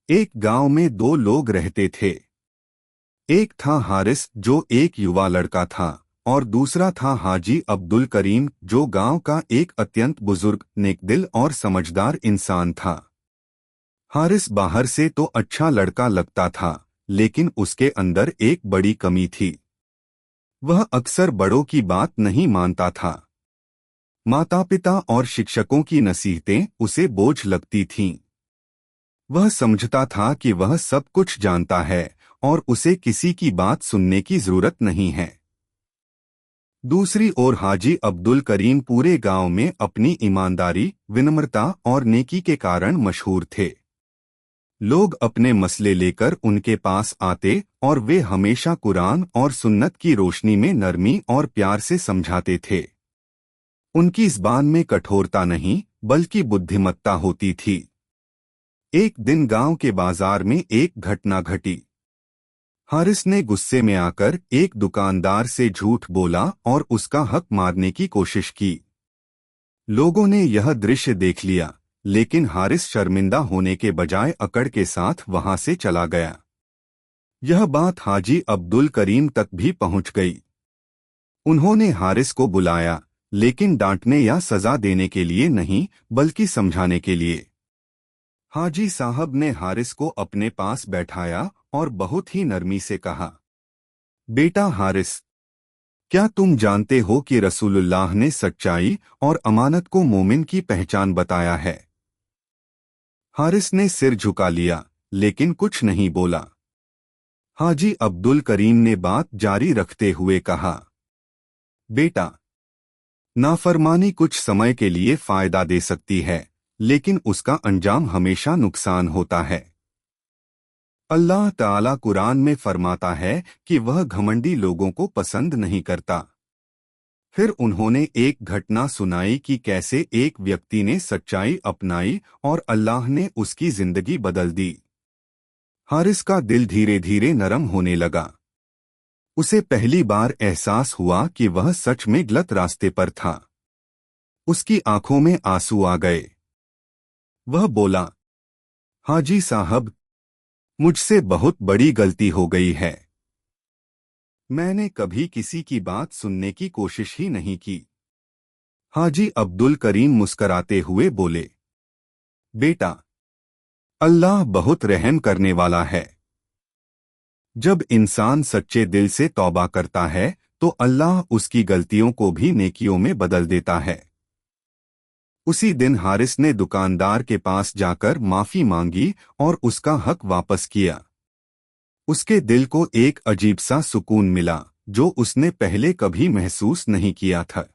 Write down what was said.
एक गांव में दो लोग रहते थे। एक था हारिस जो एक युवा लड़का था और दूसरा था हाजी अब्दुल करीम जो गांव का एक अत्यंत बुजुर्ग, नेकदिल और समझदार इंसान था। हारिस बाहर से तो अच्छा लड़का लगता था, लेकिन उसके अंदर एक बड़ी कमी थी। वह अक्सर बड़ों की बात नहीं मानता था। माता पिता और शिक्षकों की नसीहतें उसे बोझ लगती थीं। वह समझता था कि वह सब कुछ जानता है और उसे किसी की बात सुनने की जरूरत नहीं है। दूसरी ओर हाजी अब्दुल करीम पूरे गांव में अपनी ईमानदारी, विनम्रता और नेकी के कारण मशहूर थे। लोग अपने मसले लेकर उनके पास आते और वे हमेशा कुरान और सुन्नत की रोशनी में नरमी और प्यार से समझाते थे। उनकी ज़बान में कठोरता नहीं, बल्कि बुद्धिमत्ता होती थी। एक दिन गांव के बाजार में एक घटना घटी। हारिस ने गुस्से में आकर एक दुकानदार से झूठ बोला और उसका हक मारने की कोशिश की। लोगों ने यह दृश्य देख लिया, लेकिन हारिस शर्मिंदा होने के बजाय अकड़ के साथ वहां से चला गया। यह बात हाजी अब्दुल करीम तक भी पहुंच गई। उन्होंने हारिस को बुलाया, लेकिन डांटने या सजा देने के लिए नहीं, बल्कि समझाने के लिए। हाजी साहब ने हारिस को अपने पास बैठाया और बहुत ही नरमी से कहा, बेटा हारिस, क्या तुम जानते हो कि रसूलुल्लाह ने सच्चाई और अमानत को मोमिन की पहचान बताया है? हारिस ने सिर झुका लिया, लेकिन कुछ नहीं बोला। हाजी अब्दुल करीम ने बात जारी रखते हुए कहा, बेटा, नाफरमानी कुछ समय के लिए फायदा दे सकती है, लेकिन उसका अंजाम हमेशा नुकसान होता है। अल्लाह ताला कुरान में फरमाता है कि वह घमंडी लोगों को पसंद नहीं करता। फिर उन्होंने एक घटना सुनाई कि कैसे एक व्यक्ति ने सच्चाई अपनाई और अल्लाह ने उसकी जिंदगी बदल दी। हारिस का दिल धीरे धीरे नरम होने लगा। उसे पहली बार एहसास हुआ कि वह सच में गलत रास्ते पर था। उसकी आंखों में आंसू आ गए। वह बोला, हाजी साहब, मुझसे बहुत बड़ी गलती हो गई है। मैंने कभी किसी की बात सुनने की कोशिश ही नहीं की। हाजी अब्दुल करीम मुस्कराते हुए बोले, बेटा, अल्लाह बहुत रहम करने वाला है। जब इंसान सच्चे दिल से तौबा करता है तो अल्लाह उसकी गलतियों को भी नेकियों में बदल देता है। उसी दिन हारिस ने दुकानदार के पास जाकर माफी मांगी और उसका हक वापस किया। उसके दिल को एक अजीब सा सुकून मिला, जो उसने पहले कभी महसूस नहीं किया था।